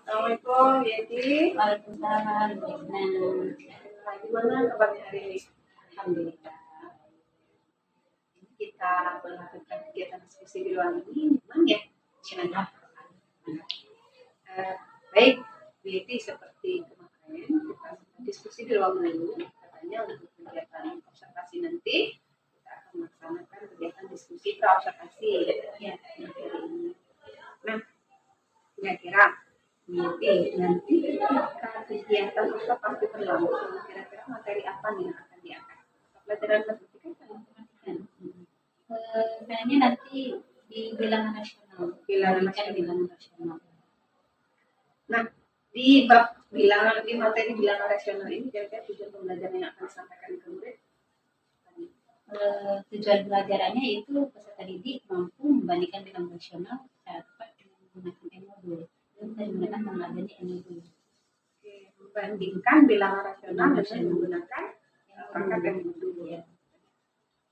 Assalamualaikum, Yeti. Waalaikumsalam, Regina. Gimana kabarnya hari ini? Alhamdulillah. Kita melakukan kegiatan diskusi di ruang ini, memang ya, Insyaallah. baik, Yeti seperti kemarin kita diskusi di ruang minggu, katanya untuk kegiatan observasi nanti kita akan melaksanakan kegiatan diskusi pra-observasi ya. Nah, kira-kira Yeti nanti ketika kegiatan observasi berlangsung, kira-kira materi apa nih yang akan diangkat? Pelajaran matematika kan perhatikan. Kayaknya nanti di bilangan nasional. Bilangan nasional. Nah, di bab bilangan, di materi bilangan rasional ini kira-kira tujuan pembelajaran yang akan disampaikan ke murid? Tujuan pelajarannya itu peserta didik mampu membandingkan bilangan rasional secara tepat dengan menggunakan modul dan menggunakan mengadani modul. Membandingkan bilangan rasional dengan menggunakan perangkat modul. Ya.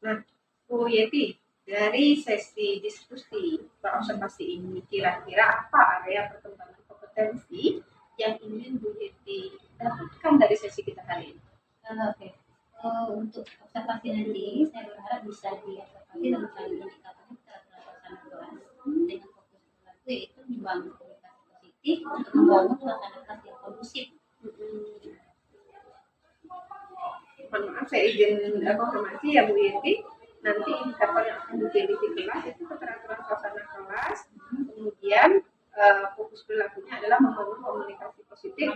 Nah, Bu Yeti, dari sesi diskusi observasi ini kira-kira apa area perkembangan kompetensi yang ingin Bu Yeti dapatkan dari sesi kita hari ini? Oke. Untuk observasi nanti saya berharap bisa diobservasi dalam hal indikatornya secara suasana kelas dengan fokus perilaku yaitu membangun komunikasi positif untuk membangun suasana kelas yang kondusif. Mohon maaf, saya izin konfirmasi ya Bu Yeti. Nanti indikator yang akan dipilih di kelas itu keteraturan suasana kelas, kemudian fokus perilakunya adalah membangun komunikasi positif,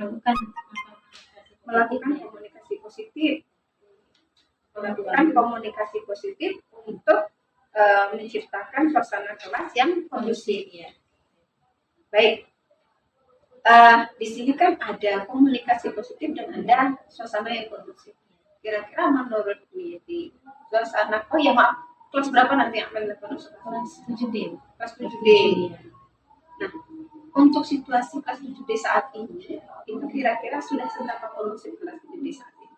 melakukan komunikasi positif untuk menciptakan suasana kelas yang kondusif ya. Baik, di sini kan ada komunikasi positif dan ada suasana yang kondusif. Kira-kira menurut Bu Yeti, suasana, kelas berapa nanti yang akan dilakukan? Kelas 7D. Kelas 7D. Nah, untuk situasi kelas 7D saat ini, itu kira-kira sudah seberapa kondusif kelas 7D saat ini?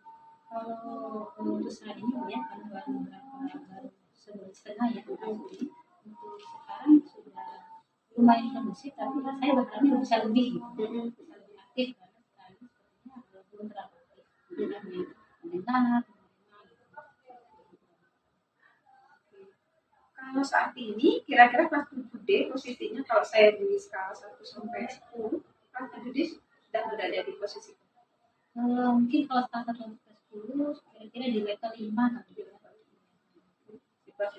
Kalau untuk saat ini ya, karena baru sebulan setengah ya, untuk sekarang sudah lumayan kondusif, tapi saya berharapnya bisa lebih aktif karena sekarang sepertinya belum terlalu aktif mendengar. Kalau saat ini kira-kira kelas 7D posisinya kalau saya di skala 1 sampai 10, kelas 7D sudah berada di posisi mungkin kalau skala 1 sampai 10 kira-kira di level 5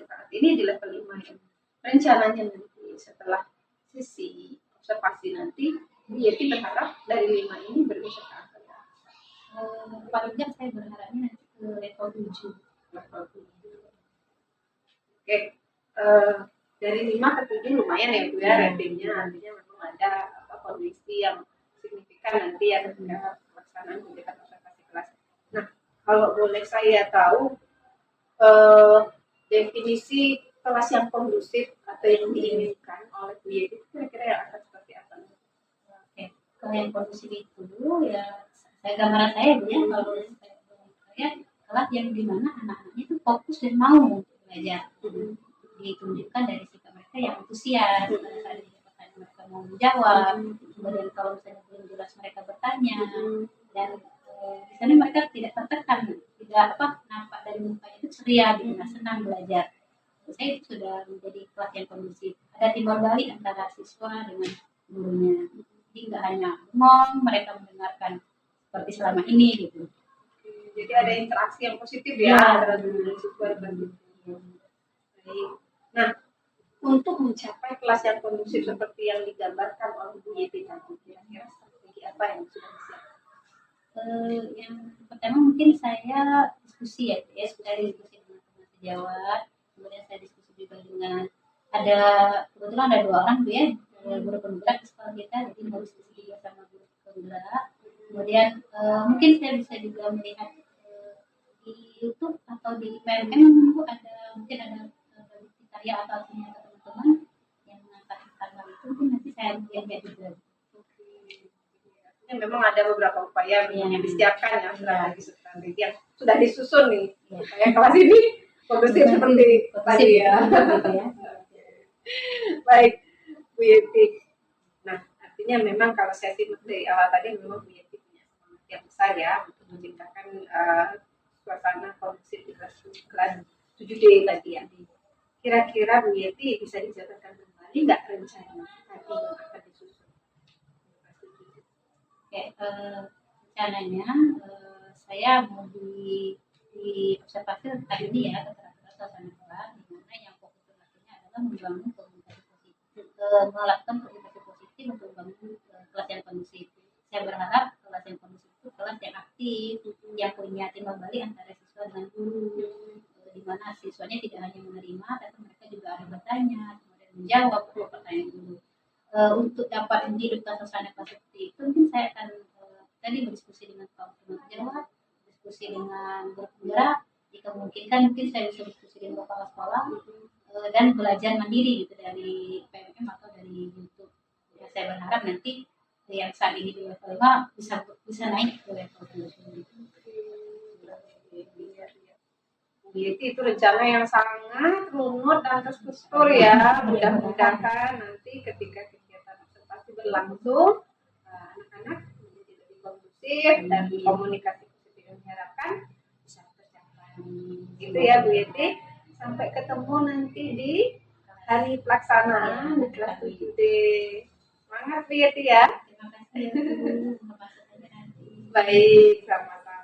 saat ini di level 5 ya. Rencananya nanti setelah sesi observasi nanti Yeti berharap dari 5 ini berusaha ke atas. Paling tidak saya berharapnya nanti ke level 7. Oke. Dari 5 ke 7 lumayan ya Bu ya ratingnya, artinya memang ada kondisi yang signifikan nanti ya ketika pelaksanaan kegiatan observasi kelas. Nah, kalau boleh saya tahu definisi kelas yang kondusif atau yang diinginkan oleh Bu Yeti kira-kira yang akan seperti apa? Oke, kalau yang kondusif itu ya saya gambaran saya Bu ya, kalau saya kelas yang dimana anak-anaknya itu fokus dan mau belajar. Ditunjukkan dari sikap mereka yang antusias pada saat pertanyaan mereka mau menjawab, kemudian kalau misalnya belum jelas mereka bertanya, dan di sana mereka tidak tertekan, tidak nampak dari mukanya itu ceria, senang belajar. Saya itu sudah menjadi kelas yang kondusif. Ada timbal balik antara siswa dengan gurunya. Jadi nggak hanya ngomong, mereka mendengarkan seperti selama ini gitu. Jadi ada interaksi yang positif ya antara guru dan siswa dan Nah, untuk mencapai kelas yang kondusif seperti yang digambarkan oleh Bu Yeti tadi, kira-kira strategi apa yang sudah disiapkan? Yang pertama mungkin saya diskusi ya, dari diskusi dengan teman sejawat, kemudian saya diskusi juga dengan kebetulan ada 2 orang Bu ya, guru penggerak di sekolah kita, jadi mau diskusi juga sama guru penggerak. Kemudian mungkin saya bisa juga melihat di YouTube atau di PMM Bu mungkin ada karya atau punya teman-teman yang mengangkat hal itu, mungkin nanti saya lihat juga. Memang ada beberapa upaya yang disiapkan ya, strategi yang sudah disusun nih supaya kelas ini kondusif seperti tadi ya. Baik Bu Yeti. Nah, artinya memang kalau saya simak dari awal tadi memang Bu Yeti punya semangat yang besar ya untuk menciptakan suasana kondusif di kelas 7D tadi ya. Kira-kira Bu Yeti bisa dijabarkan kembali nggak rencana tadi yang akan disusun? Oke, rencananya saya mau di observasi tentang ini ya, keterangan suasana kelas, di mana yang fokus berlakunya adalah membangun komunikasi positif, melakukan komunikasi positif untuk membangun kelas yang kondusif. Saya berharap kelas yang kondusif itu kelas yang aktif, yang punya timbal balik antara siswa dengan guru, di mana siswanya tidak hanya menerima, tapi mereka juga ada bertanya, kemudian menjawab pertanyaan guru. Untuk dapat menghidupkan suasana kelas seperti itu, mungkin saya akan tadi berdiskusi dengan kaum sejawat, diskusi dengan guru penggerak, jika memungkinkan mungkin saya bisa diskusi dengan kepala sekolah, dan belajar mandiri gitu dari PMM atau dari YouTube. Ya, saya berharap nanti yang saat ini di level 5 bisa naik ke level 7. Bu Yeti itu rencana yang sangat runut dan terstruktur ya. Mudah-mudahan nanti ketika kegiatan observasi berlangsung, anak-anak menjadi lebih kondusif dan komunikasi positif yang diharapkan bisa tercapai. Gitu ya Bu Yeti. Sampai ketemu nanti di hari pelaksana di kelas 7D. Semangat Bu Yeti ya. Terima kasih. Baik, sama-sama.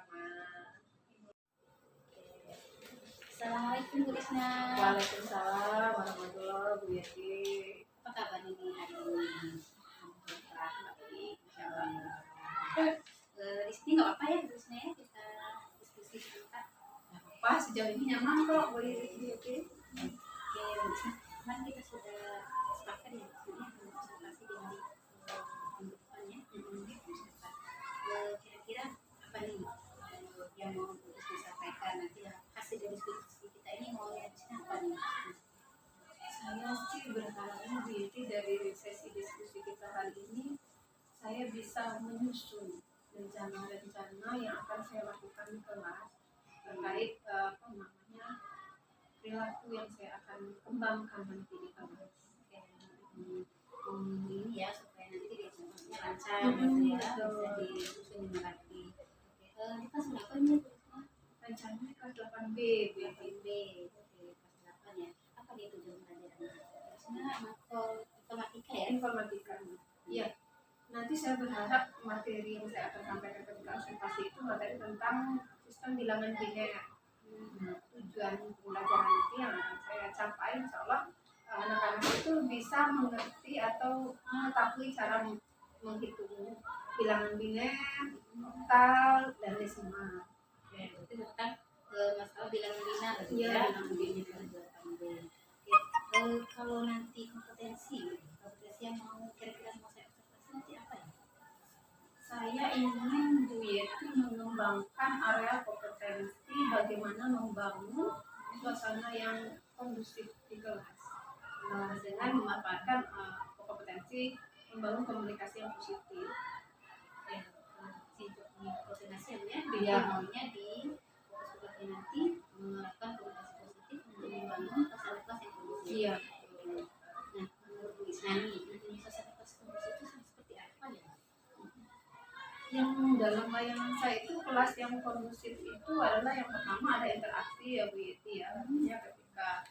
Assalamualaikum Bu Risna. Waalaikumsalam warahmatullahi wabarakatuh Bu Yeti. Apa kabar ini hari ini? Di sini nggak apa ya Bu Risna ya, kita diskusi sebentar. Nggak apa, sejauh ini nyaman kok Bu Yeti. Oke Bu Risna, kemarin kita sudah sepakat ya maksudnya konsultasi di hari minggu depan ya. Kira-kira apa nih yang mau Bu Risna sampaikan nanti hasil dari diskusi kita ini mau lihat di sini apa nih? Saya sih berharapnya Bu Yeti dari sesi diskusi kita hari ini saya bisa menyusun rencana-rencana yang akan saya lakukan di kelas terkait perilaku yang saya akan kembangkan nanti di kelas. Ini ya supaya nanti diskusinya lancar gitu ya, bisa disusun dengan rapi. Kita sudah apa nih Bu Risna? Rencananya kelas 8B Bu Yeti. 8B, kelas 8 ya. Apa dia tujuan pelajarannya? Sebenarnya informatika ya? Informatika. Iya. Nanti saya berharap materi yang saya akan sampaikan ketika observasi itu materi tentang sistem bilangan biner. Tujuan pembelajaran nanti yang akan saya capai, insya Allah anak-anak itu bisa mengerti atau mengetahui cara menghitung bilangan biner, oktal, dan desimal. Itu tentang masalah bilangan biner gitu Iya, ya. bilangan biner. Kalau nanti kompetensi yang mau kira-kira mau saya observasi nanti apa ya? Saya ingin Bu Yeti mengembangkan area kompetensi bagaimana membangun suasana yang kondusif di kelas dengan memanfaatkan kompetensi membangun komunikasi yang positif. Di koordinasi ya, Iya. maunya di seperti nanti menerapkan komunikasi positif untuk membangun suasana kelas yang kondusif. Iya. Nah, menurut Bu Risna nih, suasana kelas kondusif itu seperti apa ya? Yang dalam bayangan saya itu kelas yang kondusif itu adalah yang pertama ada interaksi ya Bu Yeti ya. Artinya ketika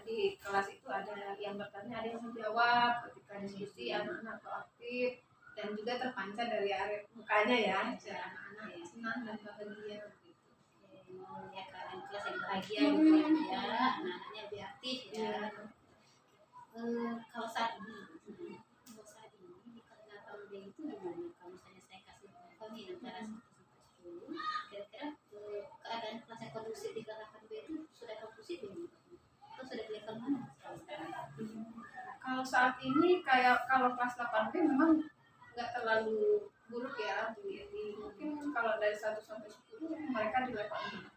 di kelas itu ada yang bertanya, ada yang menjawab, ketika diskusi anak-anak proaktif dan juga terpancar dari area mukanya ya, anak-anak senang dan bahagia gitu. Mau lihat keadaan kelas yang bahagia gitu ya, anak-anaknya lebih aktif ya. Kalau saat ini di koordinator B itu gimana? Kalau misalnya saya kasih contoh nih antara 1 sampai 10, kira-kira keadaan kelas yang kondusif di kelas B itu sudah kondusif belum? Atau sudah di level mana sekarang? Kalau saat ini kalau kelas 8B memang nggak terlalu buruk ya Bu Yeti. Mungkin kalau dari 1 sampai 10 mereka di level 6.